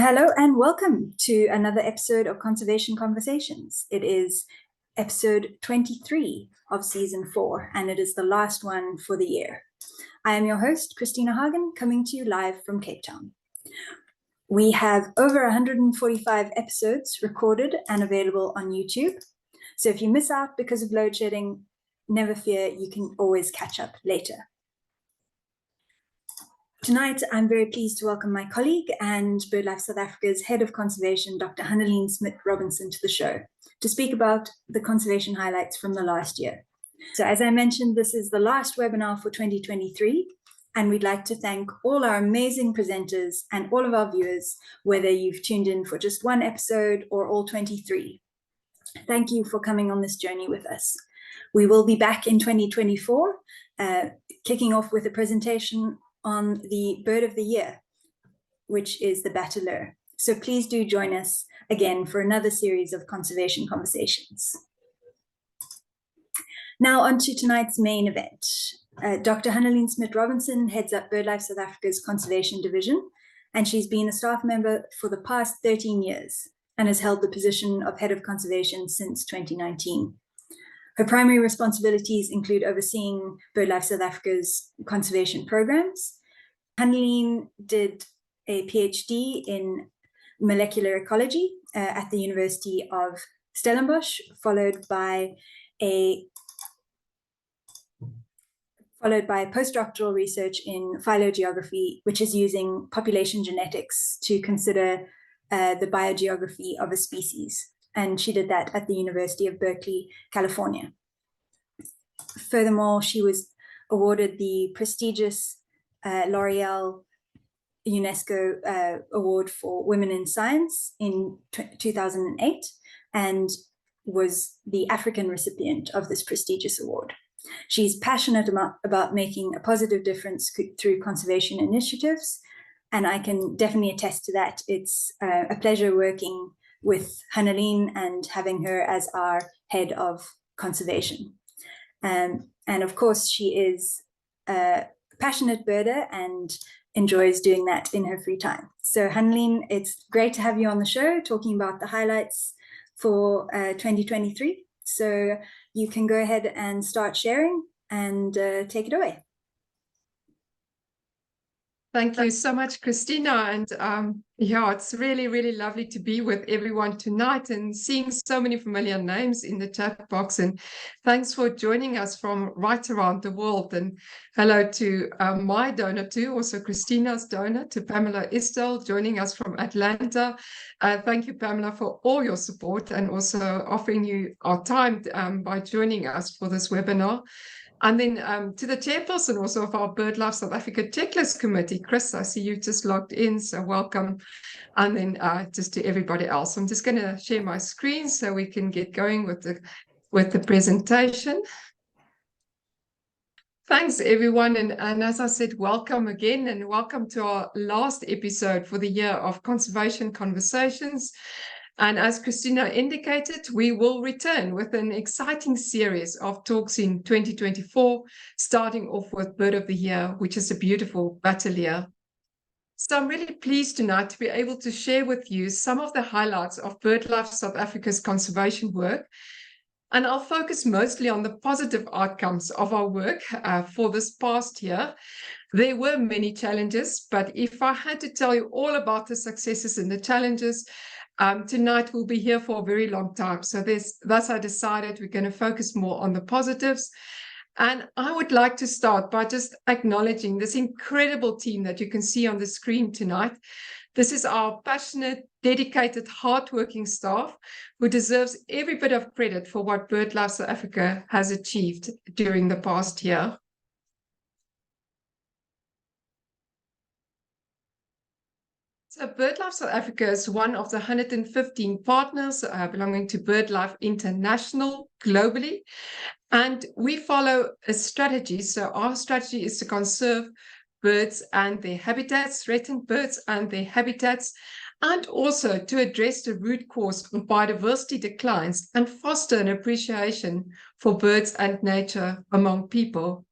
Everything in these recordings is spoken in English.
Hello and welcome to another episode of Conservation Conversations. It is episode 23 of season 4, and it is the last one for the year. I am your host, Christina Hagen, coming to you live from Cape Town. We have over 145 episodes recorded and available on YouTube. So if you miss out because of load shedding, never fear, you can always catch up later. Tonight, I'm very pleased to welcome my colleague and BirdLife South Africa's Head of Conservation, Dr Hanneline Smit-Robinson, to the show to speak about the conservation highlights from the last year. So as I mentioned, this is the last webinar for 2023, and we'd like to thank all our amazing presenters and all of our viewers, whether you've tuned in for just one episode or all 23. Thank you for coming on this journey with us. We will be back in 2024, kicking off with a presentation on the bird of the year, which is the bateleur. So please do join us again for another series of conservation conversations. Now on to tonight's main event. Dr Hanneline Smit-Robinson heads up BirdLife South Africa's conservation division, and she's been a staff member for the past 13 years and has held the position of head of conservation since 2019. Her primary responsibilities include overseeing BirdLife South Africa's conservation programs. Hanneline did a PhD in molecular ecology at the University of Stellenbosch, followed by postdoctoral research in phylogeography, which is using population genetics to consider the biogeography of a species. And she did that at the University of Berkeley, California. Furthermore, she was awarded the prestigious L'Oreal UNESCO Award for Women in Science in 2008 and was the African recipient of this prestigious award. She's passionate about making a positive difference through conservation initiatives, and I can definitely attest to that. It's a pleasure working with Hanneline and having her as our head of conservation. And of course, she is a passionate birder and enjoys doing that in her free time. So Hanneline, it's great to have you on the show talking about the highlights for 2023. So you can go ahead and start sharing and take it away. Thank you so much, Christina. And yeah, it's really, really lovely to be with everyone tonight and seeing so many familiar names in the chat box. And thanks for joining us from right around the world. And hello to my donor too, also Christina's donor, to Pamela Istel, joining us from Atlanta. Thank you, Pamela, for all your support and also offering you our time by joining us for this webinar. And then to the chairperson also of our BirdLife South Africa Checklist Committee, Chris, I see you just logged in, so welcome. And then just to everybody else, I'm just going to share my screen so we can get going with the presentation. Thanks, everyone. And as I said, welcome again, and welcome to our last episode for the year of Conservation Conversations. And as Christina indicated, we will return with an exciting series of talks in 2024, starting off with Bird of the Year, which is a beautiful bateleur. So I'm really pleased tonight to be able to share with you some of the highlights of BirdLife South Africa's conservation work. And I'll focus mostly on the positive outcomes of our work for this past year. There were many challenges, but if I had to tell you all about the successes and the challenges, tonight we'll be here for a very long time. So thus I decided we're going to focus more on the positives. And I would like to start by just acknowledging this incredible team that you can see on the screen tonight. This is our passionate, dedicated, hardworking staff who deserves every bit of credit for what BirdLife South Africa has achieved during the past year. So BirdLife South Africa is one of the 115 partners belonging to BirdLife International globally. And we follow a strategy. So our strategy is to conserve birds and their habitats, threatened birds and their habitats, and also to address the root cause of biodiversity declines and foster an appreciation for birds and nature among people.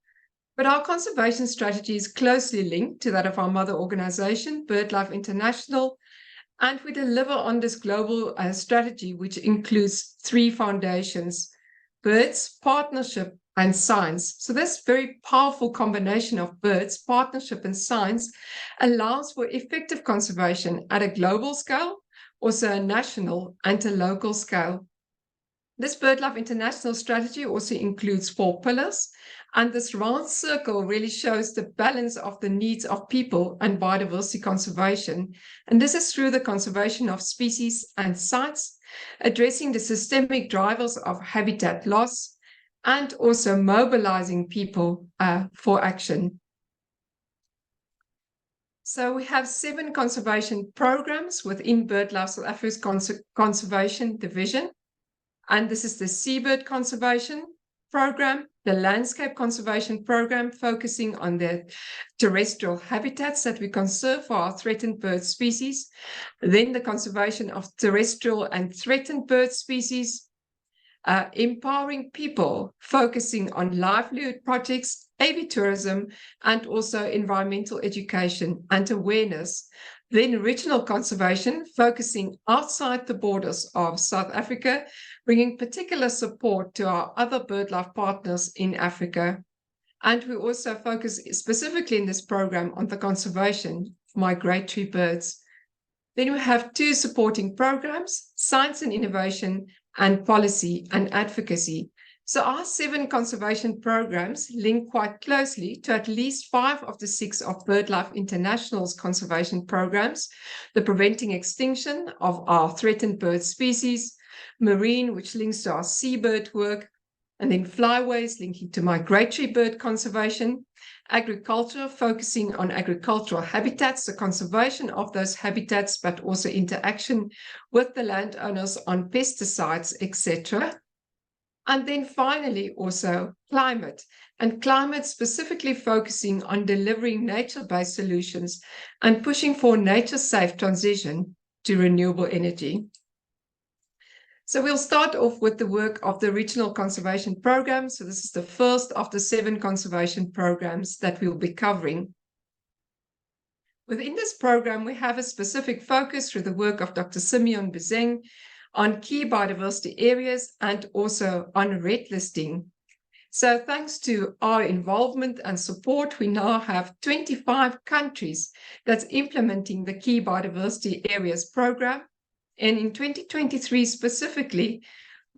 But our conservation strategy is closely linked to that of our mother organization, BirdLife International, And we deliver on this global strategy, which includes 3 foundations: birds, partnership, and science. So this very powerful combination of birds, partnership, and science allows for effective conservation at a global scale, also a national and a local scale. This BirdLife International strategy also includes 4 pillars, and this round circle really shows the balance of the needs of people and biodiversity conservation. And this is through the conservation of species and sites, addressing the systemic drivers of habitat loss, and also mobilizing people for action. So we have 7 conservation programs within BirdLife South Africa's conservation division. And this is the seabird conservation program, the landscape conservation program, focusing on the terrestrial habitats that we conserve for our threatened bird species, then the conservation of terrestrial and threatened bird species, empowering people, focusing on livelihood projects, agritourism, and also environmental education and awareness. Then regional conservation, focusing outside the borders of South Africa, bringing particular support to our other BirdLife partners in Africa. And we also focus specifically in this program on the conservation of migratory birds. Then we have 2 supporting programs: science and innovation, and policy and advocacy. So our 7 conservation programs link quite closely to at least 5 of the 6 of BirdLife International's conservation programs: the preventing extinction of our threatened bird species, marine, which links to our seabird work, and then flyways linking to migratory bird conservation, agriculture, focusing on agricultural habitats, the conservation of those habitats, but also interaction with the landowners on pesticides, etc. And then finally, also climate, and climate specifically focusing on delivering nature-based solutions and pushing for nature-safe transition to renewable energy. So we'll start off with the work of the Regional Conservation Program. So this is the first of the 7 conservation programs that we'll be covering. Within this program, we have a specific focus through the work of Dr. Simeon Bezeng on key biodiversity areas and also on red listing. So thanks to our involvement and support, we now have 25 countries that's implementing the Key Biodiversity Areas program. And in 2023 specifically,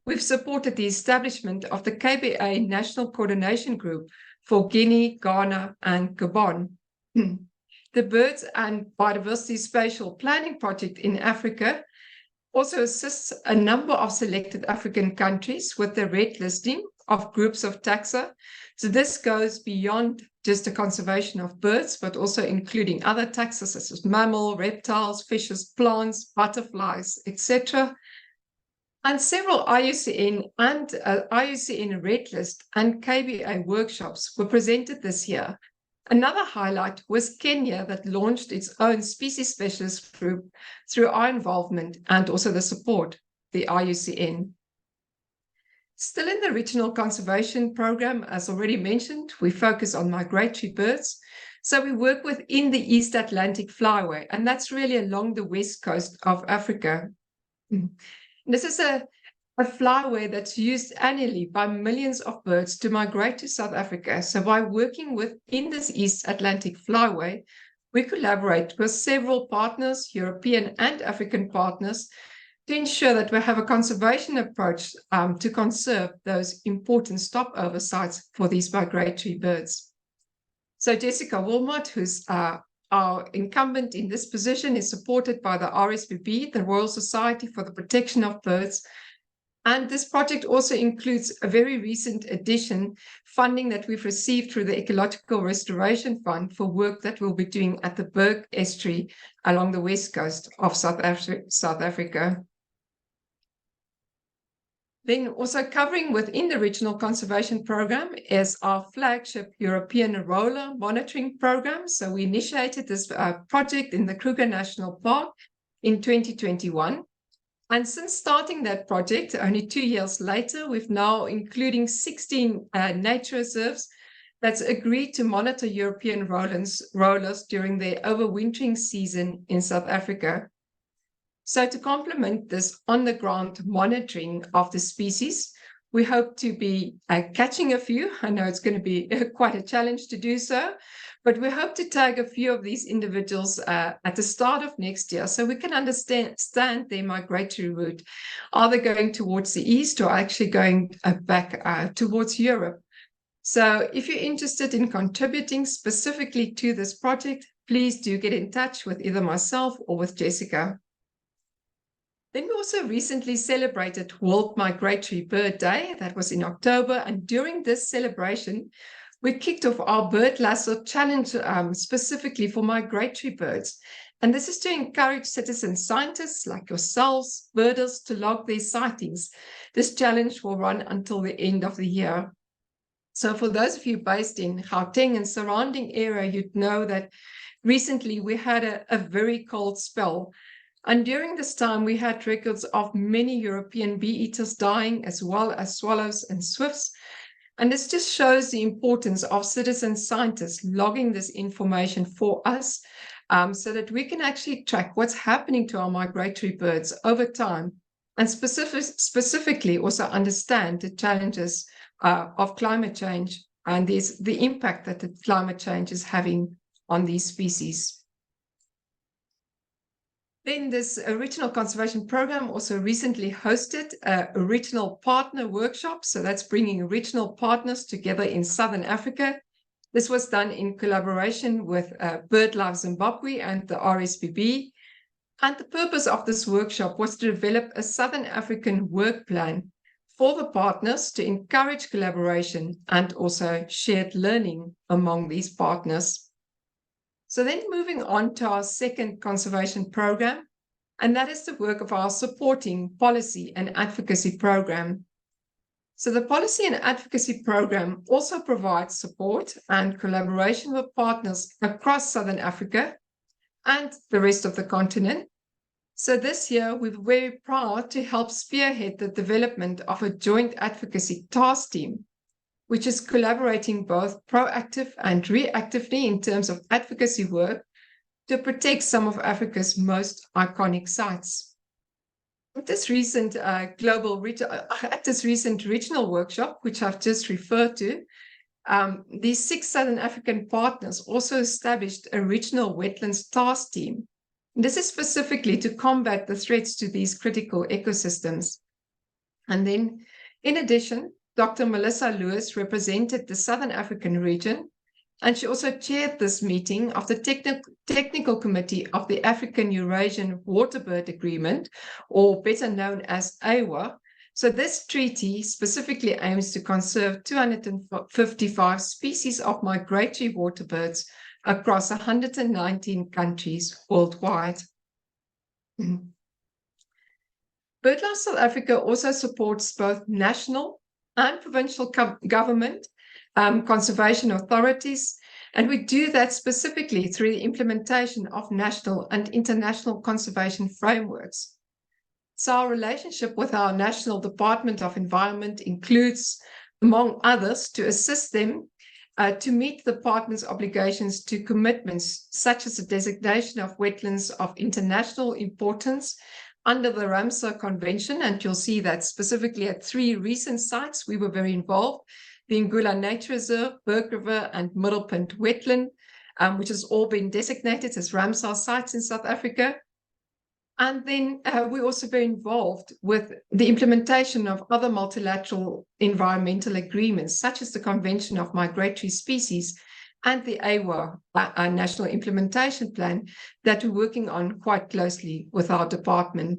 we've supported the establishment of the KBA National Coordination Group for Guinea, Ghana, and Gabon. The Birds and Biodiversity Spatial Planning Project in Africa also assists a number of selected African countries with the red listing of groups of taxa. So this goes beyond just the conservation of birds, but also including other taxa such as mammal, reptiles, fishes, plants, butterflies, etc. And several IUCN and IUCN Red List and KBA workshops were presented this year. Another highlight was Kenya, that launched its own species specialist group through our involvement and also the support, the IUCN. Still in the Regional Conservation Program, as already mentioned, we focus on migratory birds. So we work within the East Atlantic Flyway, and that's really along the west coast of Africa. This is a flyway that's used annually by millions of birds to migrate to South Africa. So by working within this East Atlantic Flyway, we collaborate with several partners, European and African partners, to ensure that we have a conservation approach to conserve those important stopover sites for these migratory birds. So Jessica Wilmot, who's our incumbent in this position, is supported by the RSPB, the Royal Society for the Protection of Birds. And this project also includes a very recent addition, funding that we've received through the Ecological Restoration Fund for work that we'll be doing at the Berg Estuary along the west coast of South Africa. Then also covering within the Regional Conservation Program is our flagship European roller monitoring program. So we initiated this project in the Kruger National Park in 2021. And since starting that project, only 2 years later, we've now including 16 nature reserves that's agreed to monitor European rollers during their overwintering season in South Africa. So to complement this on-the-ground monitoring of the species, we hope to be catching a few. I know it's going to be quite a challenge to do so, but we hope to tag a few of these individuals at the start of next year so we can understand their migratory route. Are they going towards the east or actually going back towards Europe? So if you're interested in contributing specifically to this project, please do get in touch with either myself or with Jessica. Then we also recently celebrated World Migratory Bird Day. That was in October. And during this celebration, we kicked off our Bird Lasso Challenge specifically for migratory birds. And this is to encourage citizen scientists like yourselves, birders, to log their sightings. This challenge will run until the end of the year. So for those of you based in Gauteng and surrounding area, you'd know that recently we had a very cold spell. And during this time, we had records of many European bee-eaters dying, as well as swallows and swifts. And this just shows the importance of citizen scientists logging this information for us so that we can actually track what's happening to our migratory birds over time and specifically also understand the challenges of climate change and the impact that the climate change is having on these species. Then this regional conservation program also recently hosted a regional partner workshop. So that's bringing regional partners together in Southern Africa. This was done in collaboration with BirdLife Zimbabwe and the RSPB. And the purpose of this workshop was to develop a Southern African work plan for the partners to encourage collaboration and also shared learning among these partners. So then moving on to our second conservation program, and that is the work of our supporting policy and advocacy program. So the policy and advocacy program also provides support and collaboration with partners across Southern Africa and the rest of the continent. So this year, we're very proud to help spearhead the development of a joint advocacy task team, which is collaborating both proactive and reactively in terms of advocacy work to protect some of Africa's most iconic sites. At this recent regional workshop, which I've just referred to, these 6 Southern African partners also established a regional wetlands task team. And this is specifically to combat the threats to these critical ecosystems. And then, in addition, Dr. Melissa Lewis represented the Southern African region, and she also chaired this meeting of the technical committee of the African Eurasian Waterbird Agreement, or better known as AWA. So this treaty specifically aims to conserve 255 species of migratory waterbirds across 119 countries worldwide. BirdLife South Africa also supports both national and provincial government conservation authorities, and we do that specifically through the implementation of national and international conservation frameworks. So our relationship with our National Department of Environment includes, among others, to assist them to meet the department's obligations to commitments such as the designation of wetlands of international importance under the Ramsar Convention, and you'll see that specifically at 3 recent sites we were very involved, the Ngula Nature Reserve, Berg River, and Middelpunt Wetland, which has all been designated as Ramsar sites in South Africa. And then we're also very involved with the implementation of other multilateral environmental agreements, such as the Convention of Migratory Species and the AWA, our National Implementation Plan, that we're working on quite closely with our department.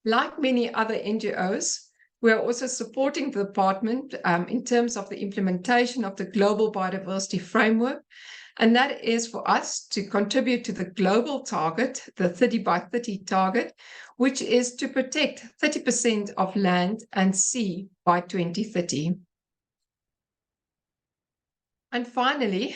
Like many other NGOs, we are also supporting the department in terms of the implementation of the Global Biodiversity Framework, and that is for us to contribute to the global target, the 30 by 30 target, which is to protect 30% of land and sea by 2030. And finally,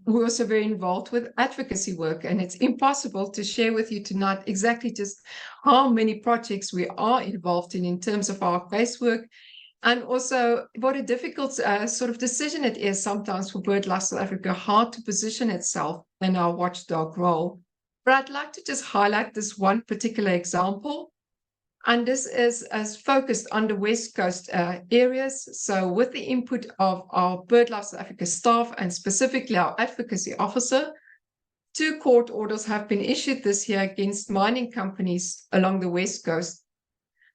we're also very involved with advocacy work, and it's impossible to share with you tonight exactly just how many projects we are involved in terms of our casework, and also what a difficult sort of decision it is sometimes for BirdLife South Africa, how to position itself in our watchdog role. But I'd like to just highlight this one particular example. And this is as focused on the West Coast areas. So with the input of our BirdLife South Africa staff and specifically our advocacy officer, 2 court orders have been issued this year against mining companies along the West Coast.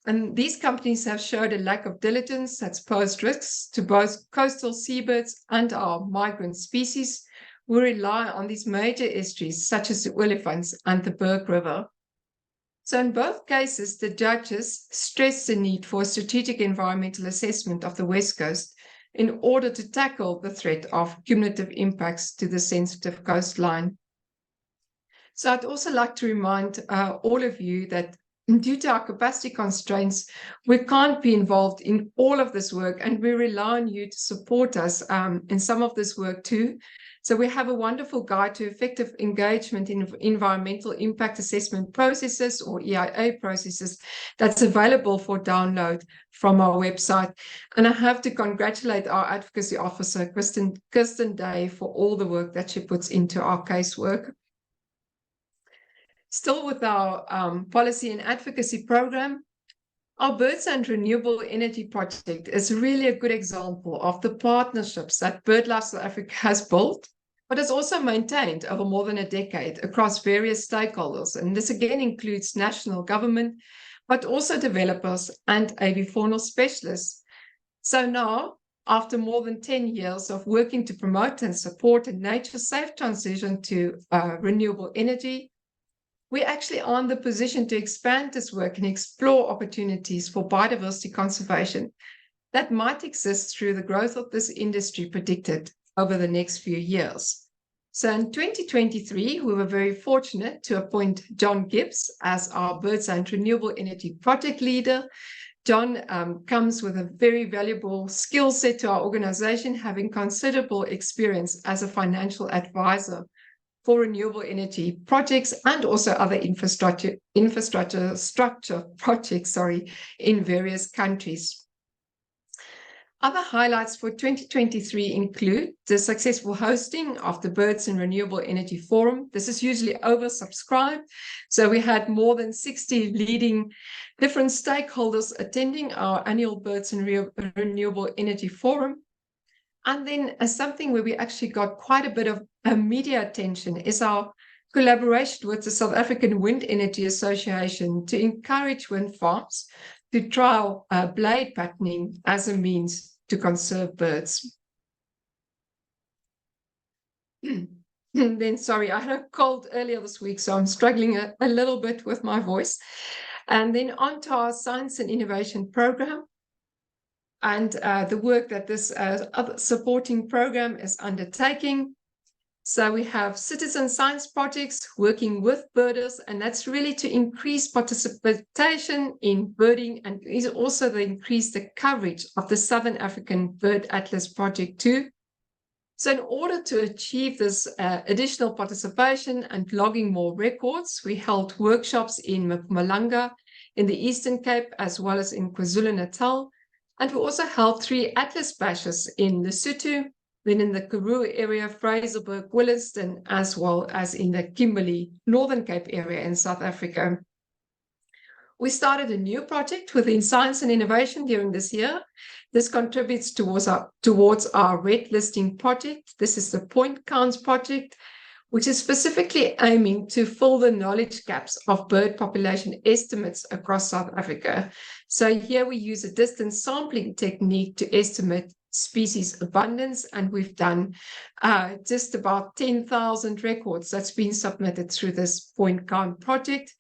And these companies have showed a lack of diligence that's posed risks to both coastal seabirds and our migrant species who rely on these major estuaries such as the Olifants and the Berg River. So in both cases, the judges stressed the need for a strategic environmental assessment of the West Coast in order to tackle the threat of cumulative impacts to the sensitive coastline. So I'd also like to remind all of you that due to our capacity constraints, we can't be involved in all of this work, and we rely on you to support us in some of this work too. So we have a wonderful guide to effective engagement in environmental impact assessment processes, or EIA processes, that's available for download from our website. And I have to congratulate our advocacy officer, Kirsten Day, for all the work that she puts into our casework. Still with our policy and advocacy program, our Birds and Renewable Energy project is really a good example of the partnerships that BirdLife South Africa has built, but has also maintained over more than a decade across various stakeholders. And this again includes national government, but also developers and avifaunal specialists. So now, after more than 10 years of working to promote and support a nature-safe transition to renewable energy, we actually are in the position to expand this work and explore opportunities for biodiversity conservation that might exist through the growth of this industry predicted over the next few years. So in 2023, we were very fortunate to appoint John Gibbs as our Birds and Renewable Energy project leader. John comes with a very valuable skill set to our organization, having considerable experience as a financial advisor for renewable energy projects and also other infrastructure projects, in various countries. Other highlights for 2023 include the successful hosting of the Birds and Renewable Energy Forum. This is usually oversubscribed, so we had more than 60 leading different stakeholders attending our annual Birds and Renewable Energy Forum. And then something where we actually got quite a bit of media attention is our collaboration with the South African Wind Energy Association to encourage wind farms to trial blade patterning as a means to conserve birds. Then, sorry, I had a cold earlier this week, so I'm struggling a little bit with my voice. And then on to our Science and Innovation Program, and the work that this other supporting program is undertaking. So we have citizen science projects working with birders, and that's really to increase participation in birding, and is also to increase the coverage of the Southern African Bird Atlas project too. So in order to achieve this additional participation and logging more records, we held workshops in Mpumalanga, in the Eastern Cape, as well as in KwaZulu-Natal. And we also held 3 Atlas bashes in Lesotho, then in the Karoo area, Fraserburg, Williston, as well as in the Kimberley, Northern Cape area in South Africa. We started a new project within Science and Innovation during this year. This contributes towards our red listing project. This is the Point Counts project, which is specifically aiming to fill the knowledge gaps of bird population estimates across South Africa. So here we use a distance sampling technique to estimate species abundance, and we've done just about 10,000 records that's been submitted through this Point Count project.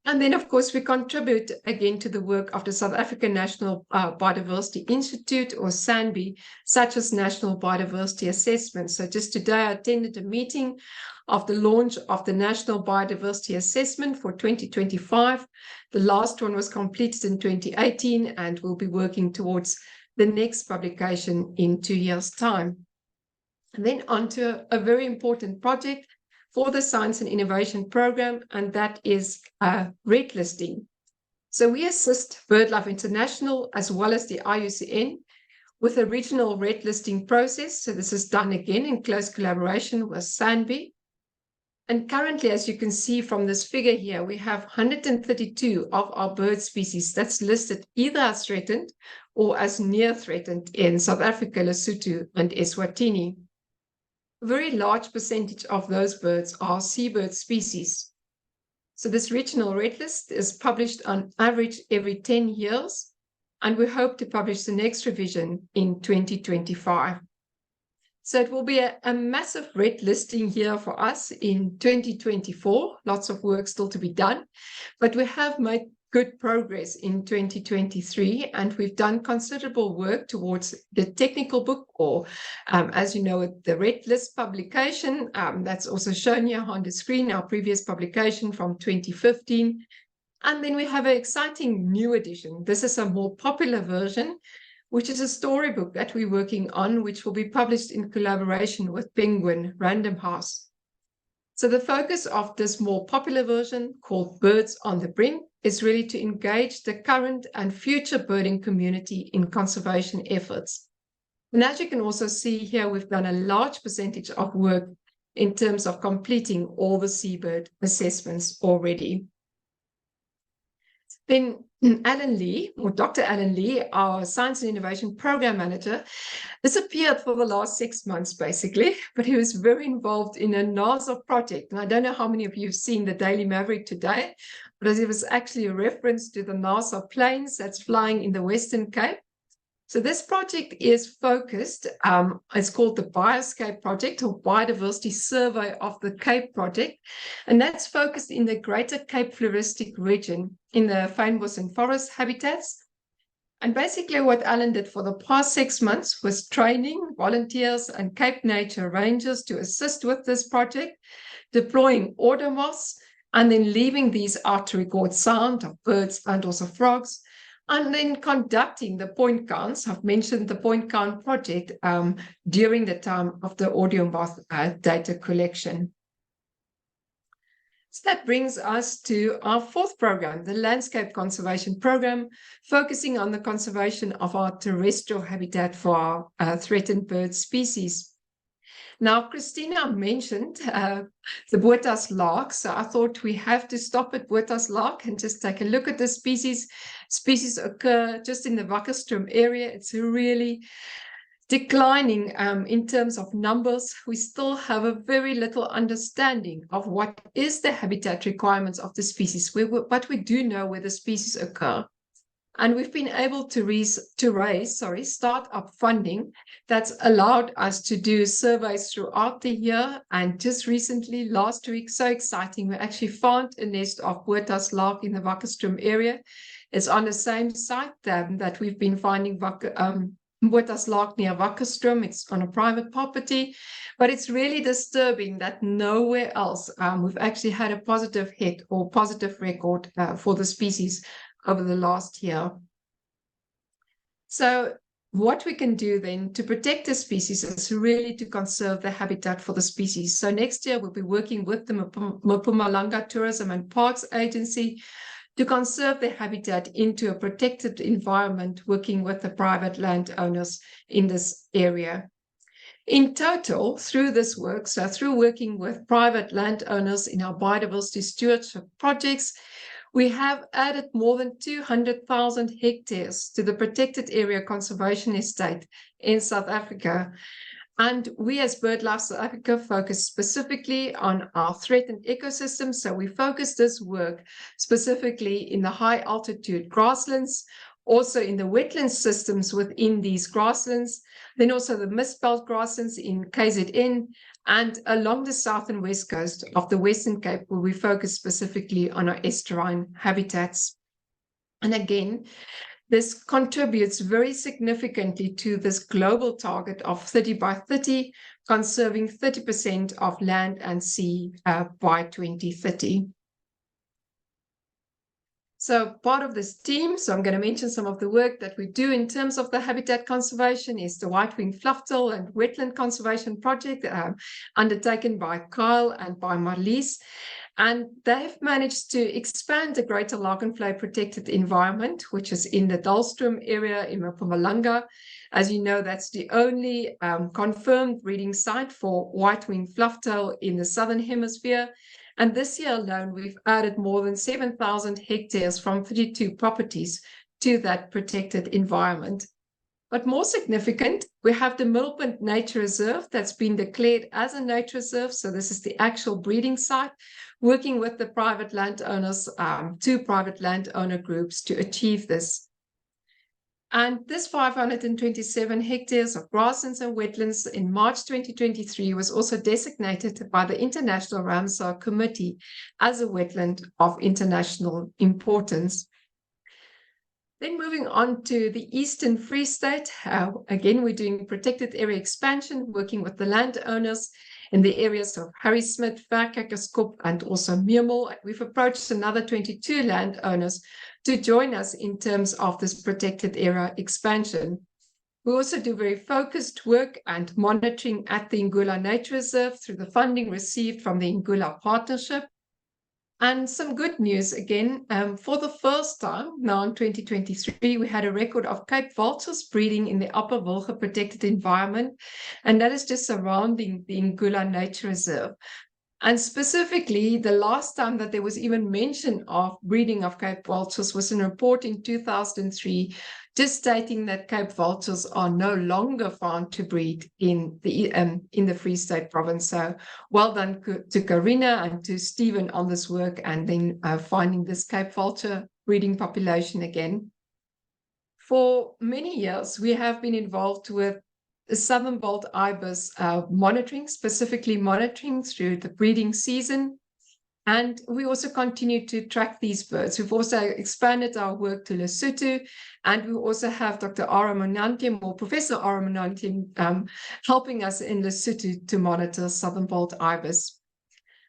And then, of course, we contribute again to the work of the South African National Biodiversity Institute, or SANBI, such as National Biodiversity Assessment. So just today, I attended a meeting of the launch of the National Biodiversity Assessment for 2025. The last one was completed in 2018, and we'll be working towards the next publication in 2 years' time. And then on to a very important project for the Science and Innovation Program, and that is red listing. So we assist BirdLife International as well as the IUCN with a regional red listing process. So this is done again in close collaboration with SANBI. And currently, as you can see from this figure here, we have 132 of our bird species that's listed either as threatened or as near threatened in South Africa, Lesotho, and Eswatini. A very large percentage of those birds are seabird species. So this regional red list is published on average every 10 years, and we hope to publish the next revision in 2025. So it will be a massive red listing here for us in 2024. Lots of work still to be done, but we have made good progress in 2023, and we've done considerable work towards the technical book, or as you know, the red list publication. That's also shown here on the screen, our previous publication from 2015. And then we have an exciting new edition. This is a more popular version, which is a storybook that we're working on, which will be published in collaboration with Penguin Random House. So the focus of this more popular version, called Birds on the Brink, is really to engage the current and future birding community in conservation efforts. And as you can also see here, we've done a large percentage of work in terms of completing all the seabird assessments already. Then Alan Lee, or Dr. Alan Lee, our Science and Innovation Program Manager, disappeared for the last 6 months, basically, but he was very involved in a NASA project. And I don't know how many of you have seen the Daily Maverick today, but it was actually a reference to the NASA planes that's flying in the Western Cape. So this project is focused, it's called the Bioscape Project, or Biodiversity Survey of the Cape Project, and that's focused in the Greater Cape Floristic region in the fynbos and forest habitats. And basically what Alan did for the past 6 months was training volunteers and Cape Nature Rangers to assist with this project, deploying odomos, and then leaving these out to record sound of birds and also frogs, and then conducting the point counts. I've mentioned the point count project during the time of the audiomoth data collection. So that brings us to our fourth program, the Landscape Conservation Program, focusing on the conservation of our terrestrial habitat for our threatened bird species. Now, Christina mentioned the Botas lark, so I thought we have to stop at Botas lark and just take a look at the species. Species occur just in the Wakkerstroom area. It's really declining in terms of numbers. We still have a very little understanding of what is the habitat requirements of the species, but we do know where the species occur. And we've been able to raise startup funding that's allowed us to do surveys throughout the year. And just recently, last week, so exciting, we actually found a nest of Botas lark in the Wakkerstroom area. It's on the same site that we've been finding Botas lark near Wakkerstroom. It's on a private property, but it's really disturbing that nowhere else we've actually had a positive hit or positive record for the species over the last year. So what we can do then to protect the species is really to conserve the habitat for the species. So next year we'll be working with the Mpumalanga Tourism and Parks Agency to conserve the habitat into a protected environment, working with the private landowners in this area. In total, through this work, so through working with private landowners in our biodiversity stewardship projects, we have added more than 200,000 hectares to the protected area conservation estate in South Africa. And we as BirdLife South Africa focus specifically on our threatened ecosystems. So we focus this work specifically in the high altitude grasslands, also in the wetland systems within these grasslands, then also the mistbelt grasslands in KZN, and along the south and west coast of the Western Cape, where we focus specifically on our estuarine habitats. And again, this contributes very significantly to this global target of 30 by 30, conserving 30% of land and sea by 2030. So part of this team, so I'm going to mention some of the work that we do in terms of the habitat conservation, is the white-winged flufftail and wetland conservation project undertaken by Kyle and by Marlies. And they've managed to expand the Greater Larkenvlei Protected Environment, which is in the Dahlstrom area in Mpumalanga. As you know, that's the only confirmed breeding site for white-winged flufftail in the Southern Hemisphere. And this year alone, we've added more than 7,000 hectares from 32 properties to that protected environment. But more significant, we have the Middelpunt Nature Reserve that's been declared as a nature reserve. So this is the actual breeding site, working with the private landowners, 2 private landowner groups to achieve this. And this 527 hectares of grasslands and wetlands in March 2023 was also designated by the International Ramsar Committee as a wetland of international importance. Then moving on to the Eastern Free State, again, we're doing protected area expansion, working with the landowners in the areas of Harrismith, Verkerkerskop, and also Meermol. We've approached another 22 landowners to join us in terms of this protected area expansion. We also do very focused work and monitoring at the Ngula Nature Reserve through the funding received from the Ngula Partnership. And some good news again, for the first time now in 2023, we had a record of Cape vultures breeding in the Upper Wilge protected environment, and that is just surrounding the Ngula Nature Reserve. And specifically, the last time that there was even mention of breeding of Cape vultures was in a report in 2003, just stating that Cape vultures are no longer found to breed in the Free State province. So well done to Karina and to Stephen on this work, and then finding this Cape vulture breeding population again. For many years, we have been involved with the Southern Bald Ibis monitoring, specifically monitoring through the breeding season. And we also continue to track these birds. We've also expanded our work to Lesotho, and we also have Dr. Ara Monantiem, or Professor Ara Monantiem, helping us in Lesotho to monitor Southern Bald Ibis.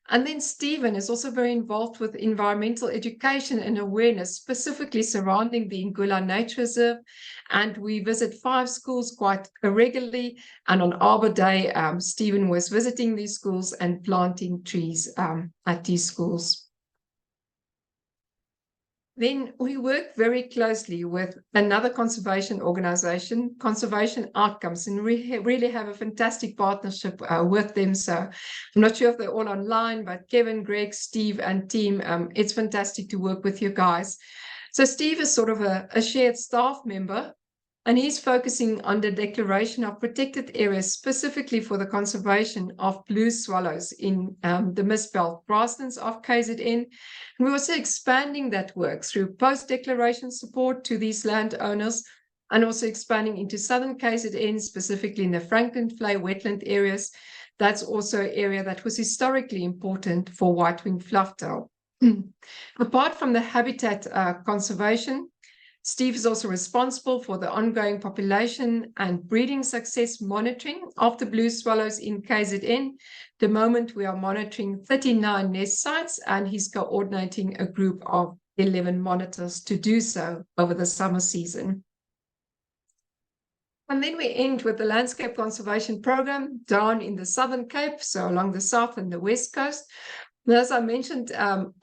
And then Stephen is also very involved with environmental education and awareness, specifically surrounding the Ngula Nature Reserve. And we visit 5 schools quite regularly. And on Arbor Day, Stephen was visiting these schools and planting trees at these schools. Then we work very closely with another conservation organization, Conservation Outcomes, and we really have a fantastic partnership with them. So I'm not sure if they're all online, but Kevin, Greg, Steve, and team, it's fantastic to work with you guys. So Steve is sort of a shared staff member, and he's focusing on the declaration of protected areas specifically for the conservation of blue swallows in the Misbelt grasslands of KZN. And we're also expanding that work through post-declaration support to these landowners, and also expanding into southern KZN, specifically in the Franklin-Flay wetland areas. That's also an area that was historically important for white-winged flufftail. Apart from the habitat conservation, Steve is also responsible for the ongoing population and breeding success monitoring of the blue swallows in KZN. The moment we are monitoring 39 nest sites, and he's coordinating a group of 11 monitors to do so over the summer season. And then we end with the landscape conservation program down in the Southern Cape, so along the south and the west coast. And as I mentioned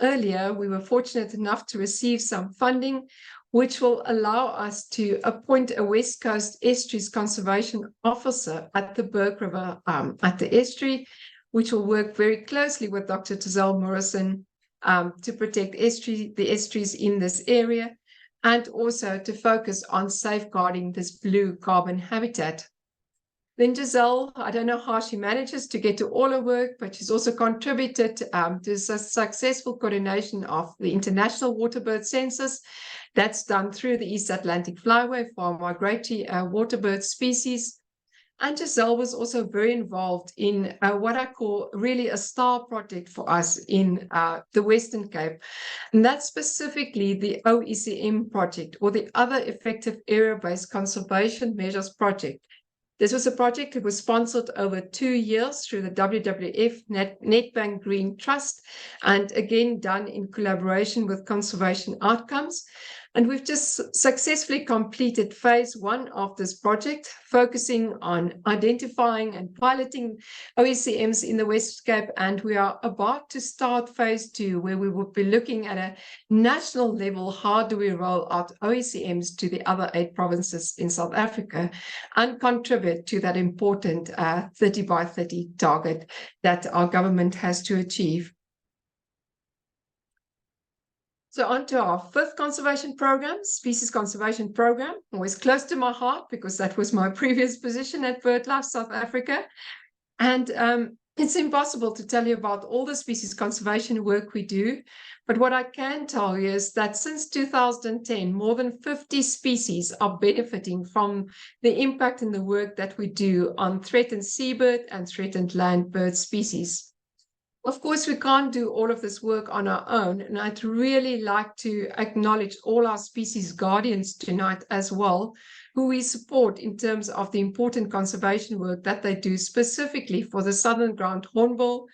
earlier, we were fortunate enough to receive some funding which will allow us to appoint a West Coast Estuaries Conservation Officer at the Berg River at the estuary, which will work very closely with Dr. Tazelle Morrison to protect the estuaries in this area, and also to focus on safeguarding this blue carbon habitat. Then Giselle, I don't know how she manages to get to all her work, but she's also contributed to the successful coordination of the International Waterbird Census. That's done through the East Atlantic Flyway for migratory waterbird species. And Giselle was also very involved in what I call really a star project for us in the Western Cape. And that's specifically the OECM project, or the Other Effective Area-Based Conservation Measures project. This was a project that was sponsored over 2 years through the WWF Nedbank Green Trust, and again done in collaboration with Conservation Outcomes. And we've just successfully completed phase 1 of this project, focusing on identifying and piloting OECMs in the West Cape. And we are about to start phase 2, where we will be looking at a national level, how do we roll out OECMs to the other 8 provinces in South Africa and contribute to that important 30 by 30 target that our government has to achieve. So on to our 5th conservation program, species conservation program, always close to my heart because that was my previous position at BirdLife South Africa. And it's impossible to tell you about all the species conservation work we do, but what I can tell you is that since 2010, more than 50 species are benefiting from the impact and the work that we do on threatened seabird and threatened land bird species. Of course, we can't do all of this work on our own, and I'd really like to acknowledge all our species guardians tonight as well, who we support in terms of the important conservation work that they do specifically for the southern ground hornbill,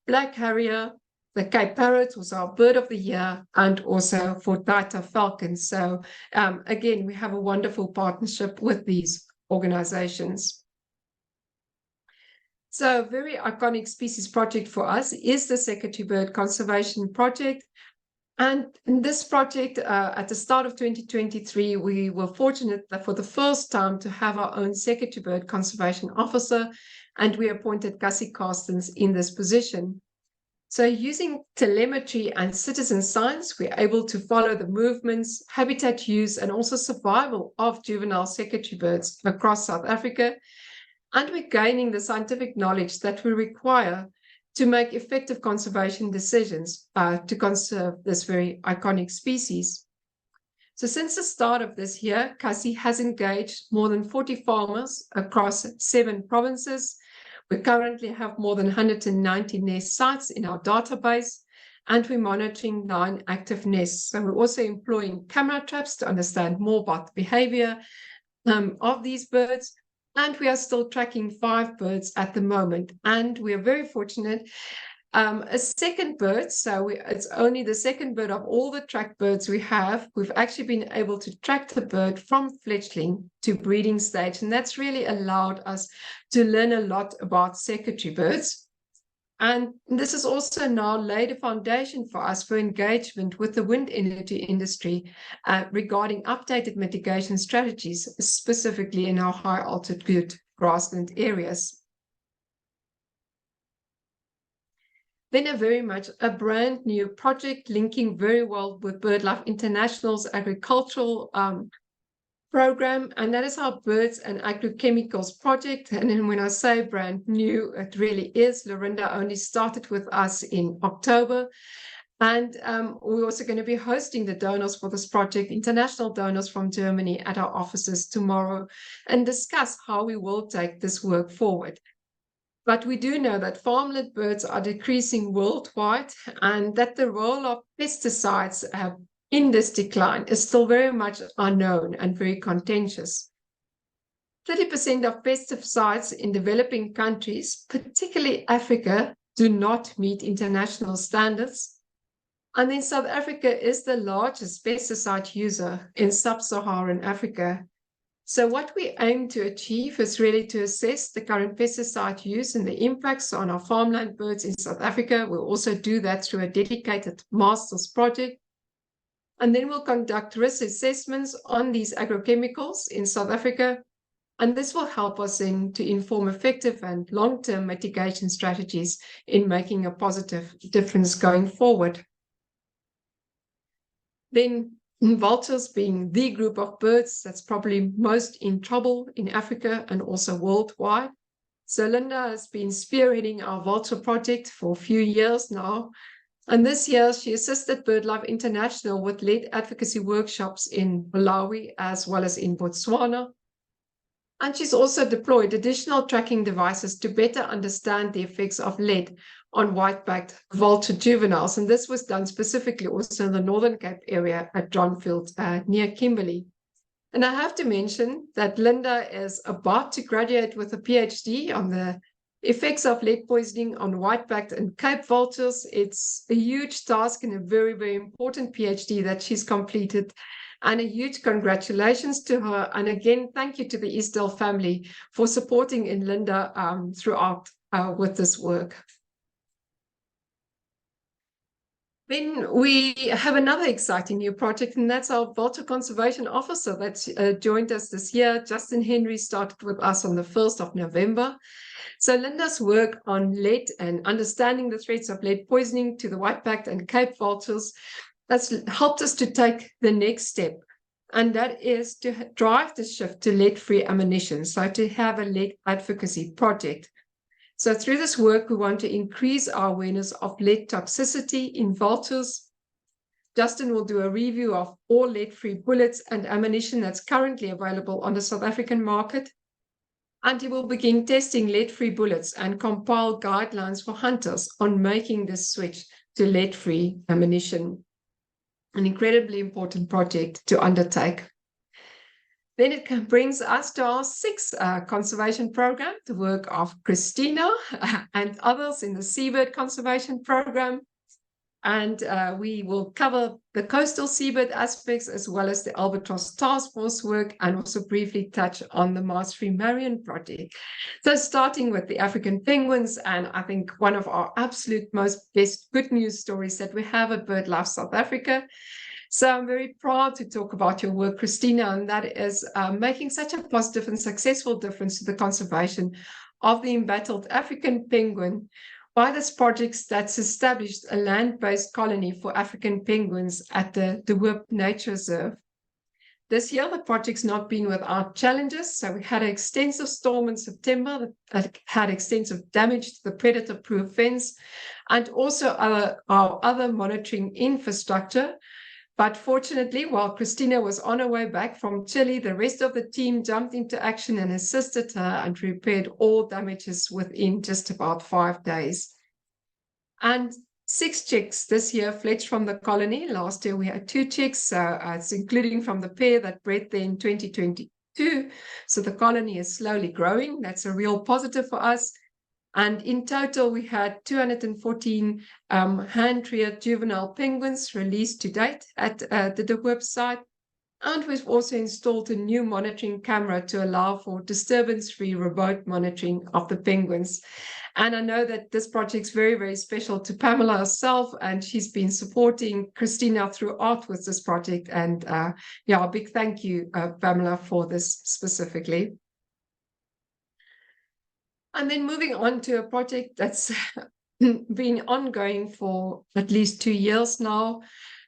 black harrier, the Cape parrot was our bird of the year, and also for Taita falcons. So again, we have a wonderful partnership with these organizations. So a very iconic species project for us is the Secretary Bird Conservation Project. And in this project, at the start of 2023, we were fortunate that for the first time to have our own Secretary Bird Conservation Officer, and we appointed Cassie Carstens in this position. So using telemetry and citizen science, we're able to follow the movements, habitat use, and also survival of juvenile secretary birds across South Africa. And we're gaining the scientific knowledge that we require to make effective conservation decisions to conserve this very iconic species. So since the start of this year, Cassie has engaged more than 40 farmers across 7 provinces. We currently have more than 190 nest sites in our database, and we're monitoring 9 active nests. So we're also employing camera traps to understand more about the behavior of these birds. And we are still tracking 5 birds at the moment. And we are very fortunate. A second bird, so it's only the second bird of all the tracked birds we have. We've actually been able to track the bird from fledgling to breeding stage. And that's really allowed us to learn a lot about secretary birds. And this has also now laid a foundation for us for engagement with the wind energy industry regarding updated mitigation strategies, specifically in our high altitude grassland areas. Then a brand new project linking very well with BirdLife International's agricultural program, and that is our Birds and Agrochemicals project. And then when I say brand new, it really is. Lorinda only started with us in October. And we're also going to be hosting the donors for this project, international donors from Germany, at our offices tomorrow, and discuss how we will take this work forward. But we do know that farmland birds are decreasing worldwide, and that the role of pesticides in this decline is still very much unknown and very contentious. 30% of pesticides in developing countries, particularly Africa, do not meet international standards. And then South Africa is the largest pesticide user in sub-Saharan Africa. So what we aim to achieve is really to assess the current pesticide use and the impacts on our farmland birds in South Africa. We'll also do that through a dedicated master's project. And then we'll conduct risk assessments on these agrochemicals in South Africa. And this will help us to inform effective and long-term mitigation strategies in making a positive difference going forward. Then vultures being the group of birds that's probably most in trouble in Africa and also worldwide. So Linda has been spearheading our vulture project for a few years now. And this year, she assisted BirdLife International with lead advocacy workshops in Malawi as well as in Botswana. And she's also deployed additional tracking devices to better understand the effects of lead on white-backed vulture juveniles. And this was done specifically also in the Northern Cape area at Johnfield near Kimberley. And I have to mention that Linda is about to graduate with a PhD on the effects of lead poisoning on white-backed and Cape vultures. It's a huge task and a very, very important PhD that she's completed. And a huge congratulations to her. And again, thank you to the Eastdale family for supporting in Linda throughout with this work. Then we have another exciting new project, and that's our Vulture Conservation Officer that's joined us this year. Justin Henry started with us on the 1st of November. So Linda's work on lead and understanding the threats of lead poisoning to the white-backed and Cape vultures has helped us to take the next step, and that is to drive the shift to lead-free ammunition, so to have a lead advocacy project. So through this work, we want to increase our awareness of lead toxicity in vultures. Justin will do a review of all lead-free bullets and ammunition that's currently available on the South African market. And he will begin testing lead-free bullets and compile guidelines for hunters on making this switch to lead-free ammunition. An incredibly important project to undertake. Then it brings us to our sixth conservation program, the work of Christina and others in the seabird conservation program. And we will cover the coastal seabird aspects as well as the albatross task force work, and also briefly touch on the Mars-Free Marion project. So starting with the African penguins, and I think one of our absolute best good news stories that we have at BirdLife South Africa. So I'm very proud to talk about your work, Christina, and that is making such a positive and successful difference to the conservation of the embattled African penguin by this project that's established a land-based colony for African penguins at the De Hoop Nature Reserve. This year, the project's not been without challenges. So we had an extensive storm in September that had extensive damage to the predator-proof fence and also our other monitoring infrastructure. But fortunately, while Christina was on her way back from Chile, the rest of the team jumped into action and assisted her and repaired all damages within just about 5 days. And 6 chicks this year fledged from the colony. Last year we had 2 chicks, so it's including from the pair that bred there in 2022. So the colony is slowly growing. That's a real positive for us. And in total, we had 214 hand-reared juvenile penguins released to date at the De Hoop site. And we've also installed a new monitoring camera to allow for disturbance-free remote monitoring of the penguins. And I know that this project's very, very special to Pamela herself, and she's been supporting Christina throughout with this project. And a big thank you, Pamela, for this specifically. And then moving on to a project that's been ongoing for at least 2 years now.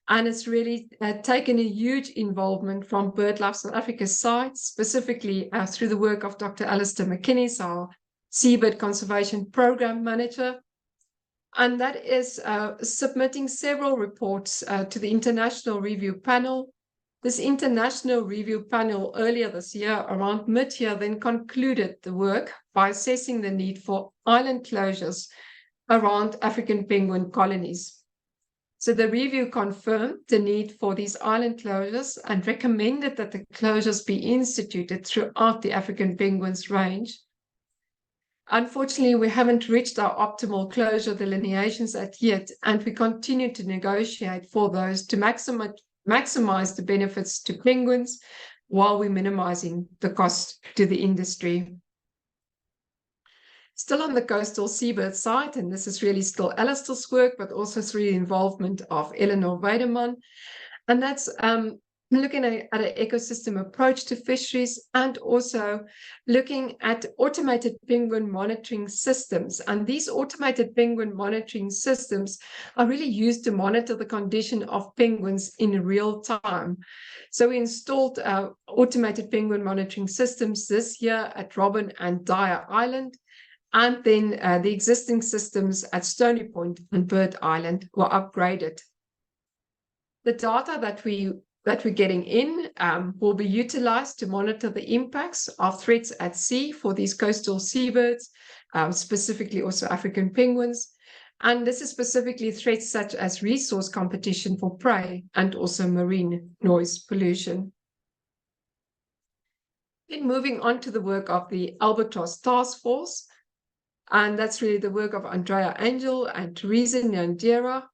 And it's really taken a huge involvement from BirdLife South Africa's side, specifically through the work of Dr. Alistair McKinney, our Seabird Conservation Program Manager. And that is submitting several reports to the International Review Panel. This international review panel earlier this year, around mid-year, then concluded the work by assessing the need for island closures around African penguin colonies. So the review confirmed the need for these island closures and recommended that the closures be instituted throughout the African penguins range. Unfortunately, we haven't reached our optimal closure delineations as yet, and we continue to negotiate for those to maximize the benefits to penguins while we're minimizing the cost to the industry. Still on the coastal seabird side, and this is really still Alistair's work, but also through the involvement of Eleanor Weideman, and that's looking at an ecosystem approach to fisheries and also looking at automated penguin monitoring systems. And these automated penguin monitoring systems are really used to monitor the condition of penguins in real time. So we installed automated penguin monitoring systems this year at Robben and Dyer Island. And then the existing systems at Stony Point and Bird Island were upgraded. The data that we're getting in will be utilized to monitor the impacts of threats at sea for these coastal seabirds, specifically also African penguins. And this is specifically threats such as resource competition for prey and also marine noise pollution. Then moving on to the work of the Albatross Task Force, and that's really the work of Andrea Angel and Teresa Nyandera.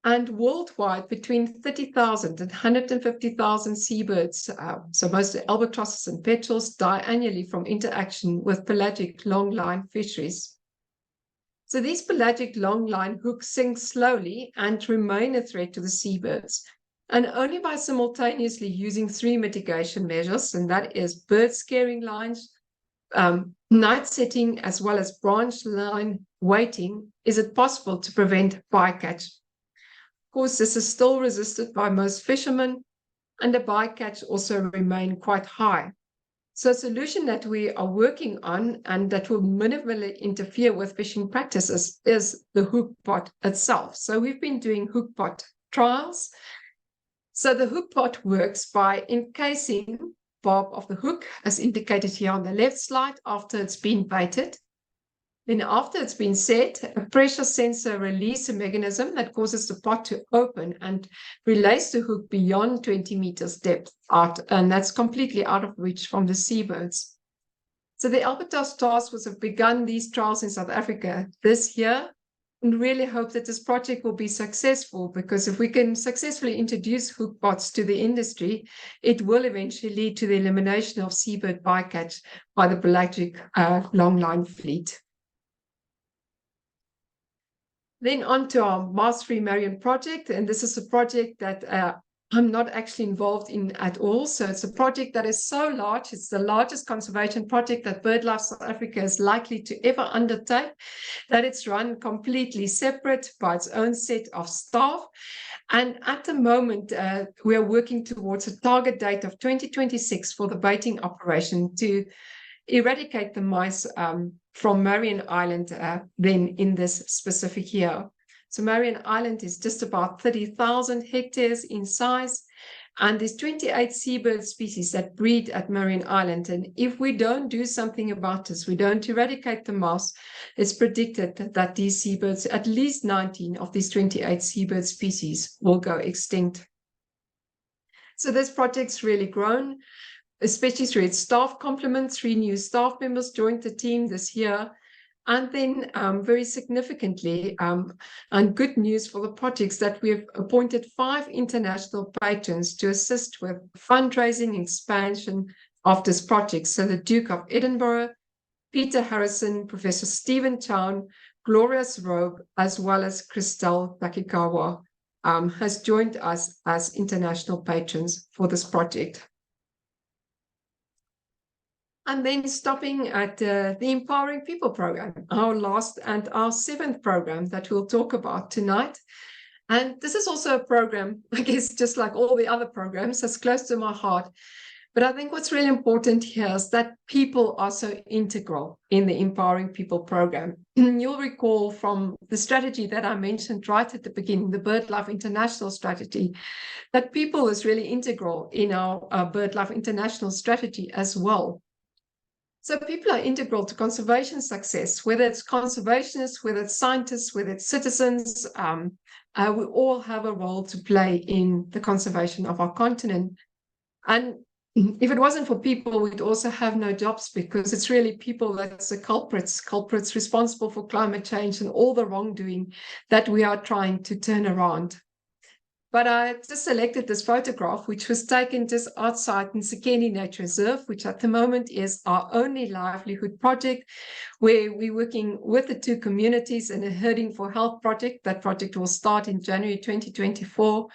And worldwide, between 30,000 and 150,000 seabirds, so mostly albatrosses and petrels, die annually from interaction with pelagic longline fisheries. So these pelagic longline hooks sink slowly and remain a threat to the seabirds. And only by simultaneously using 3 mitigation measures, and that is bird scaring lines, night setting, as well as branch line weighting, is it possible to prevent bycatch. Of course, this is still resisted by most fishermen, and the bycatch also remain quite high. So a solution that we are working on and that will minimally interfere with fishing practices is the hook pot itself. So we've been doing hook pot trials. So the hook pot works by encasing barb of the hook, as indicated here on the left slide, after it's been baited. Then after it's been set, a pressure sensor release a mechanism that causes the pot to open and relays the hook beyond 20 meters depth out, and that's completely out of reach from the seabirds. So the Albatross Task Force have begun these trials in South Africa this year, and really hope that this project will be successful, because if we can successfully introduce hook pots to the industry, it will eventually lead to the elimination of seabird bycatch by the pelagic longline fleet. Then on to our Mast-Free Marion project, and this is a project that I'm not actually involved in at all. So it's a project that is so large. It's the largest conservation project that BirdLife South Africa is likely to ever undertake, that it's run completely separate by its own set of staff. And at the moment, we are working towards a target date of 2026 for the baiting operation to eradicate the mice from Marion Island then in this specific year. So Marion Island is just about 30,000 hectares in size, and there's 28 seabird species that breed at Marion Island. And if we don't do something about this, we don't eradicate the mouse, it's predicted that these seabirds, at least 19 of these 28 seabird species, will go extinct. So this project's really grown, especially through its staff complement. 3 new staff members joined the team this year. And then very significantly, and good news for the projects, that we have appointed 5 international patrons to assist with fundraising expansion of this project. So the Duke of Edinburgh, Peter Harrison, Professor Stephen Chown, Gloria Robe, as well as Christelle Takikawa has joined us as international patrons for this project. And then stopping at the Empowering People program, our last and our 7th program that we'll talk about tonight. And this is also a program, I guess, just like all the other programs, that's close to my heart. But I think what's really important here is that people are so integral in the Empowering People program. You'll recall from the strategy that I mentioned right at the beginning, the BirdLife International strategy, that people is really integral in our BirdLife International strategy as well. So people are integral to conservation success, whether it's conservationists, whether it's scientists, whether it's citizens. We all have a role to play in the conservation of our continent. And if it wasn't for people, we'd also have no jobs, because it's really people that's the culprits responsible for climate change and all the wrongdoing that we are trying to turn around. But I just selected this photograph, which was taken just outside Nsekeni Nature Reserve, which at the moment is our only livelihood project, where we're working with the 2 communities in a Herding for Health project. That project will start in January 2024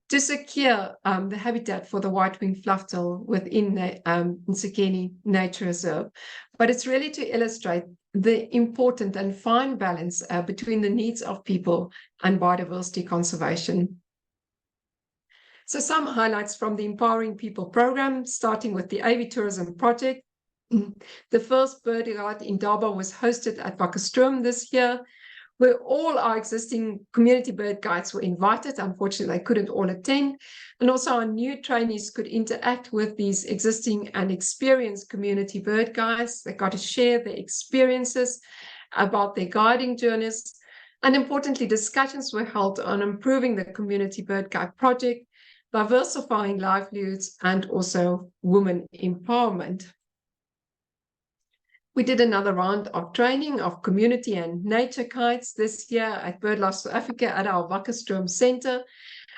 to secure the habitat for the white-winged flufftail within the Nsekeni Nature Reserve. But it's really to illustrate the important and fine balance between the needs of people and biodiversity conservation. So some highlights from the Empowering People program, starting with the Aviatourism project. The first bird guide in Durban was hosted at Wakkerstroom this year, where all our existing community bird guides were invited. Unfortunately, they couldn't all attend. And also our new trainees could interact with these existing and experienced community bird guides. They got to share their experiences about their guiding journeys. And importantly, discussions were held on improving the community bird guide project, diversifying livelihoods, and also women empowerment. We did another round of training of community and nature guides this year at BirdLife South Africa at our Wakkerstroom Center.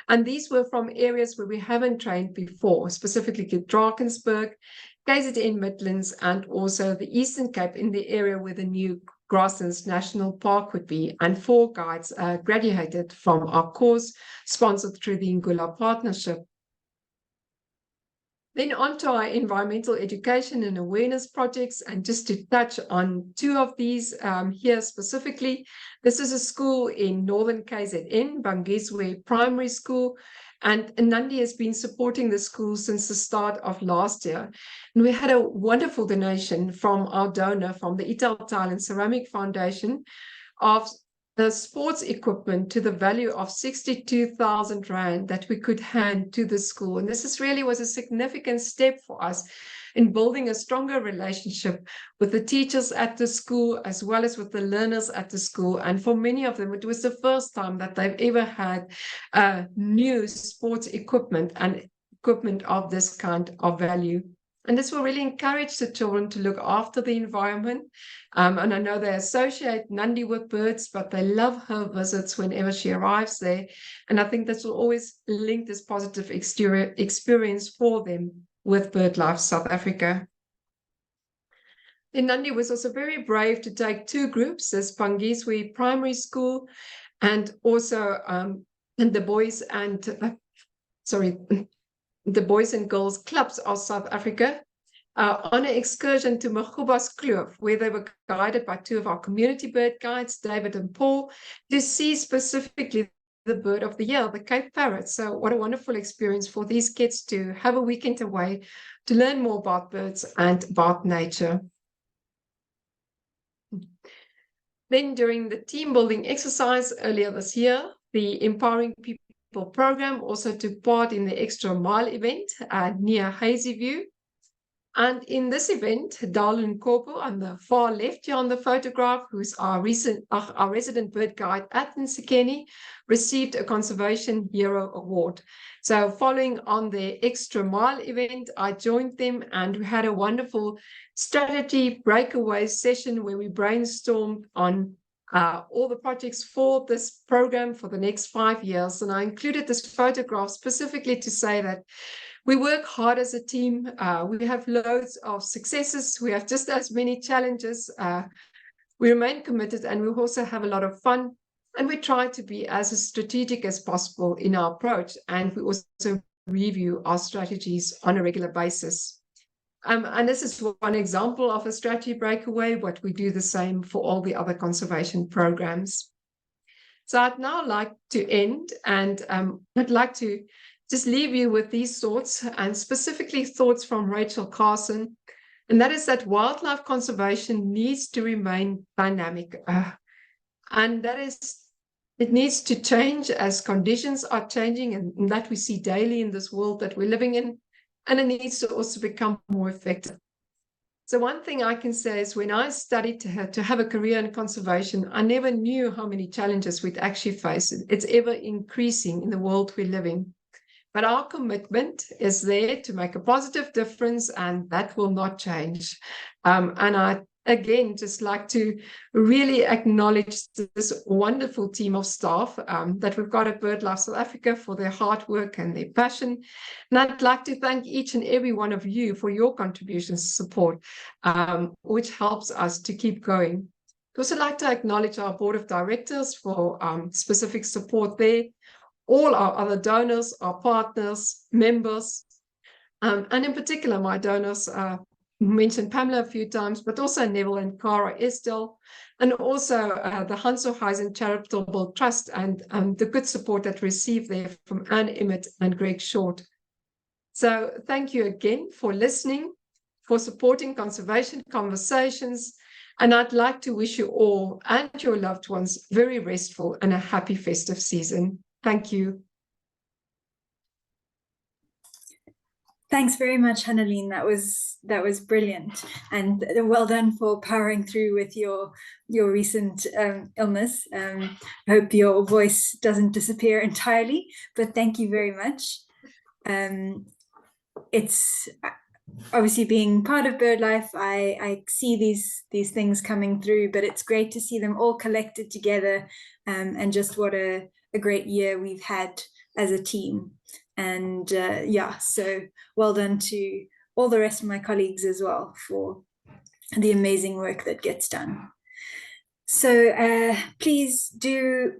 And these were from areas where we haven't trained before, specifically Drakensberg, KZN Midlands, and also the Eastern Cape in the area where the new Grasslands National Park would be. And 4 guides graduated from our course sponsored through the Ngula Partnership. Then on to our environmental education and awareness projects, and just to touch on 2 of these here specifically. This is a school in Northern KZN, Bangezwe Primary School, and Nandi has been supporting the school since the start of last year. And we had a wonderful donation from our donor from the Italtile and Ceramic Foundation of the sports equipment to the value of 62,000 Rand that we could hand to the school. And this really was a significant step for us in building a stronger relationship with the teachers at the school, as well as with the learners at the school. And for many of them, it was the first time that they've ever had new sports equipment and equipment of this kind of value. And this will really encourage the children to look after the environment. And I know they associate Nandi with birds, but they love her visits whenever she arrives there. And I think this will always link this positive experience for them with BirdLife South Africa. Then Nandi was also very brave to take 2 groups, as Bangezwe Primary School and also the boys and girls clubs of South Africa on an excursion to Magubas Kloof, where they were guided by 2 of our community bird guides, David and Paul, to see specifically the bird of the year, the Cape Parrot. So what a wonderful experience for these kids to have a weekend away to learn more about birds and about nature. Then during the team building exercise earlier this year, the Empowering People program also took part in the Extra Mile event near Hazyview. And in this event, Darlin Korpo on the far left here on the photograph, who's our resident bird guide at Nsekeni, received a Conservation Hero Award. So following on the Extra Mile event, I joined them and we had a wonderful strategy breakaway session where we brainstormed on all the projects for this program for the next 5 years. And I included this photograph specifically to say that we work hard as a team. We have loads of successes. We have just as many challenges. We remain committed and we also have a lot of fun. And we try to be as strategic as possible in our approach. And we also review our strategies on a regular basis. And this is one example of a strategy breakaway, but we do the same for all the other conservation programs. So I'd now like to end, and I'd like to just leave you with these thoughts, and specifically thoughts from Rachel Carson, and that is that wildlife conservation needs to remain dynamic. And that is, it needs to change as conditions are changing, and that we see daily in this world that we're living in. And it needs to also become more effective. So one thing I can say is when I studied to have a career in conservation, I never knew how many challenges we'd actually face. It's ever increasing in the world we live in. But our commitment is there to make a positive difference, and that will not change. And I, again, just like to really acknowledge this wonderful team of staff that we've got at BirdLife South Africa for their hard work and their passion. And I'd like to thank each and every one of you for your contributions and support, which helps us to keep going. I'd also like to acknowledge our board of directors for specific support there, all our other donors, our partners, members, and in particular my donors, mentioned Pamela a few times, but also Neville and Cara Estelle, and also the Hans Horizon Charitable Trust and the good support that we received there from Anne Emmett and Greg Short. So thank you again for listening, for supporting conservation conversations, and I'd like to wish you all and your loved ones very restful and a happy festive season. Thank you. Thanks very much, Hanneline. That was brilliant, and well done for powering through with your recent illness. I hope your voice doesn't disappear entirely, but thank you very much. obviously being part of BirdLife, I see these things coming through, but it's great to see them all collected together, and just what a great year we've had as a team. And yeah, so well done to all the rest of my colleagues as well for the amazing work that gets done. So please do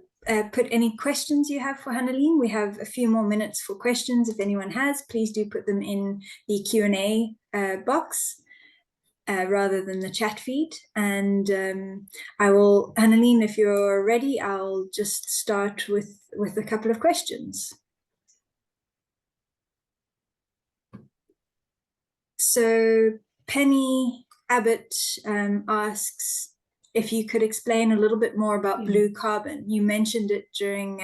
put any questions you have for Hanneline. We have a few more minutes for questions. If anyone has, please do put them in the Q&A box rather than the chat feed. And I will, Hanneline, if you're ready, I'll just start with a couple of questions. So Penny Abbott asks if you could explain a little bit more about blue carbon. You mentioned it during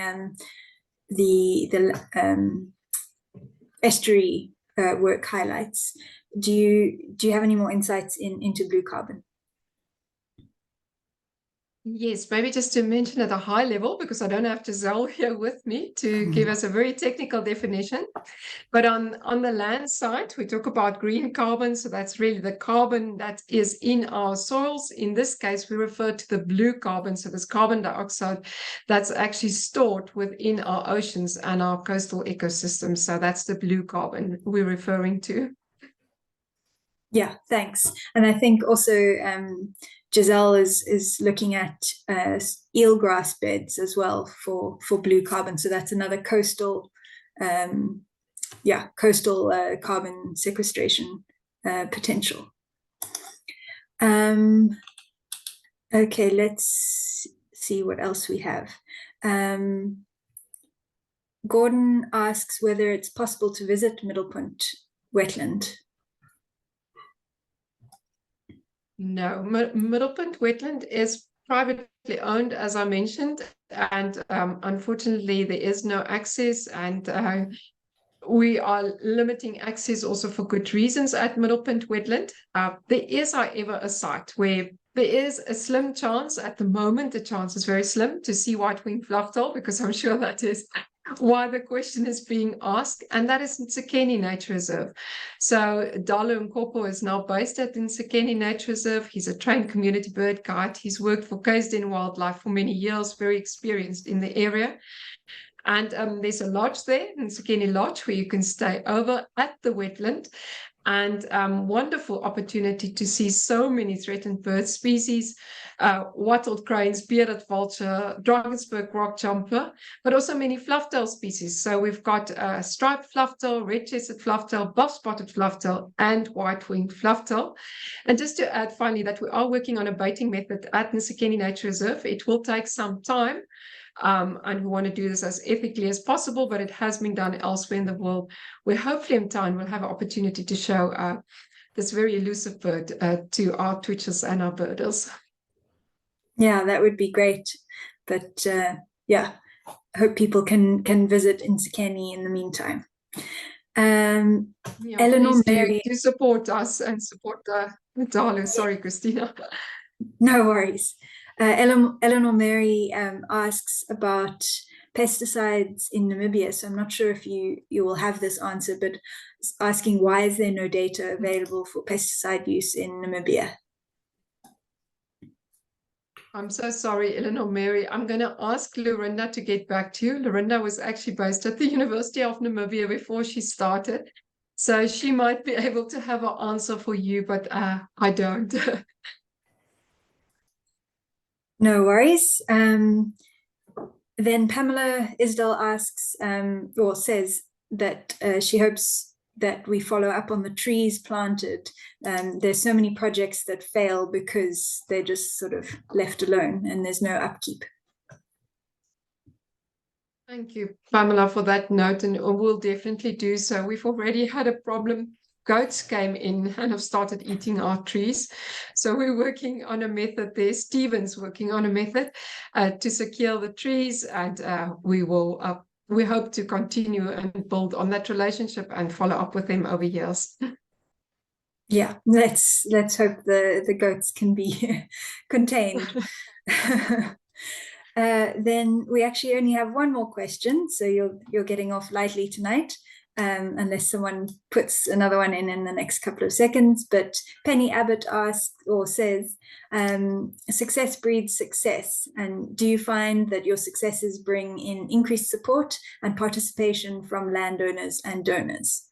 the estuary work highlights. Do you have any more insights into blue carbon? Yes, maybe just to mention at a high level, because I don't have Giselle here with me to give us a very technical definition. But on the land side, we talk about green carbon. So that's really the carbon that is in our soils. In this case, we refer to the blue carbon. So this carbon dioxide that's actually stored within our oceans and our coastal ecosystems. So that's the blue carbon we're referring to. Yeah, thanks. And I think also Giselle is looking at eelgrass beds as well for blue carbon. So that's another coastal carbon sequestration potential. Okay, let's see what else we have. Gordon asks whether it's possible to visit Middelpunt wetland. No, Middelpunt wetland is privately owned, as I mentioned, and unfortunately there is no access, and we are limiting access also for good reasons at Middelpunt wetland. There is, however, a site where there is a slim chance at the moment, the chance is very slim, to see white-winged flufftail, because I'm sure that is why the question is being asked, and that is in Nsekeni Nature Reserve. So Dalo Nkopo is now based at Nsekeni Nature Reserve. He's a trained community bird guide. He's worked for KZN Wildlife for many years, very experienced in the area. And there's a lodge there, Nsekeni Lodge, where you can stay over at the wetland. And wonderful opportunity to see so many threatened bird species, wattled cranes, bearded vulture, Drakensberg rock jumper, but also many flufftail species. So we've got striped flufftail, red-chested flufftail, buff-spotted flufftail, and white-winged flufftail. And just to add finally that we are working on a baiting method at Nsekeni Nature Reserve. It will take some time. And we want to do this as ethically as possible, but it has been done elsewhere in the world, where hopefully in time we'll have an opportunity to show this very elusive bird to our twitchers and our birders. Yeah, that would be great. But yeah, I hope people can visit Nsekeni in the meantime. Eleanor Mary, to support us and support Dalo. Sorry, Christina. No worries. Eleanor Mary asks about pesticides in Namibia. So I'm not sure if you will have this answer, but asking why is there no data available for pesticide use in Namibia? I'm so sorry, Eleanor Mary. I'm going to ask Lorinda to get back to you. Lorinda was actually based at the University of Namibia before she started. So she might be able to have an answer for you, but I don't. No worries. Then Pamela Isdell asks, or says that she hopes that we follow up on the trees planted. There's so many projects that fail because they're just sort of left alone and there's no upkeep. Thank you, Pamela, for that note, and we'll definitely do so. We've already had a problem. Goats came in and have started eating our trees. So we're working on a method there. Stephen's working on a method to secure the trees, and we hope to continue and build on that relationship and follow up with them over years. Yeah, let's hope the goats can be contained. Then we actually only have one more question, so you're getting off lightly tonight. unless someone puts another one in the next couple of seconds. But Penny Abbott asks or says, success breeds success. And do you find that your successes bring in increased support and participation from landowners and donors?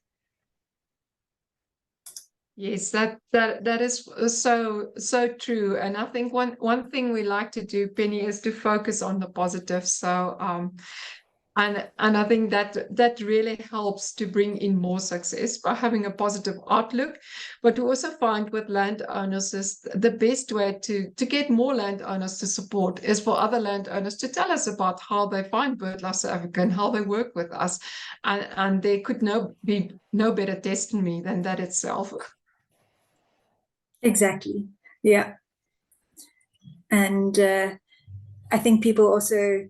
Yes, that is so true. And I think one thing we like to do, Penny, is to focus on the positive. So and I think that really helps to bring in more success by having a positive outlook. But we also find with landowners is the best way to get more landowners to support is for other landowners to tell us about how they find BirdLife South Africa and how they work with us. And there could be no better testimony than that itself. Exactly. Yeah. And I think people also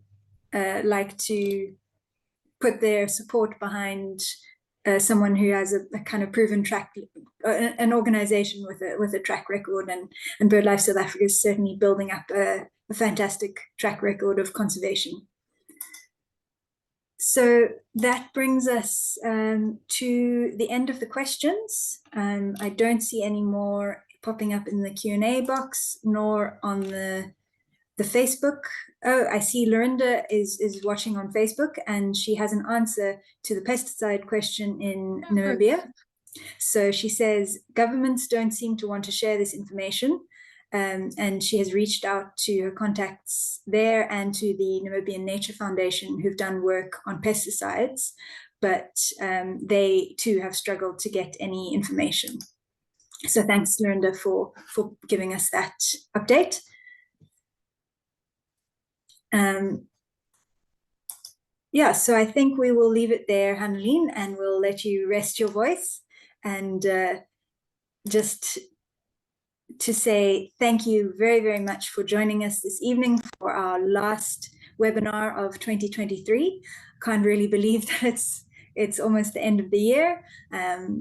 like to put their support behind someone who has a kind of proven track, an organization with a track record, and BirdLife South Africa is certainly building up a fantastic track record of conservation. So that brings us to the end of the questions. I don't see any more popping up in the Q&A box, nor on the Facebook. Oh, I see Lorinda is watching on Facebook, and she has an answer to the pesticide question in Namibia. So she says, governments don't seem to want to share this information. And she has reached out to her contacts there and to the Namibian Nature Foundation, who've done work on pesticides, but they too have struggled to get any information. So thanks, Lorinda, for giving us that update. Yeah, so I think we will leave it there, Hanneline, and we'll let you rest your voice. And just to say thank you very, very much for joining us this evening for our last webinar of 2023. Can't really believe that it's almost the end of the year.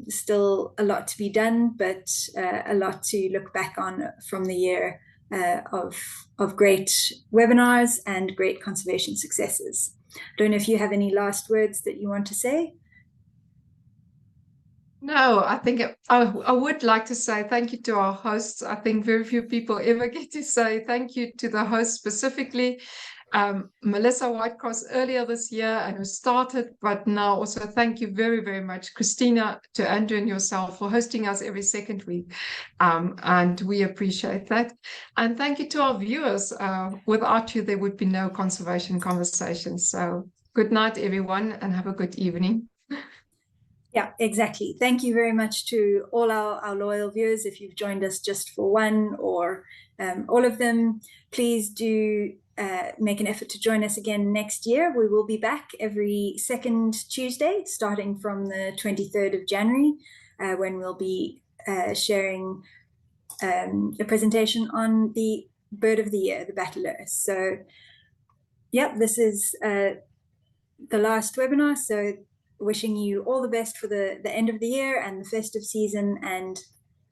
Still a lot to be done, but a lot to look back on from the year of great webinars and great conservation successes. Don't know if you have any last words that you want to say. No, I think I would like to say thank you to our hosts. I think very few people ever get to say thank you to the host specifically. Melissa Whitecross earlier this year and who started, but now also thank you very, very much, Christina, to Andrew and yourself for hosting us every second week. And we appreciate that. And thank you to our viewers. Without you, there would be no conservation conversations. So good night, everyone, and have a good evening. Yeah, exactly. Thank you very much to all our loyal viewers. If you've joined us just for one or all of them, please do make an effort to join us again next year. We will be back every second Tuesday, starting from the 23rd of January, when we'll be sharing a presentation on the bird of the year, the battler. So, yeah, this is the last webinar. So wishing you all the best for the end of the year and the festive season, and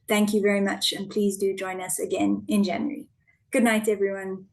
thank you very much, and please do join us again in January. Good night, everyone.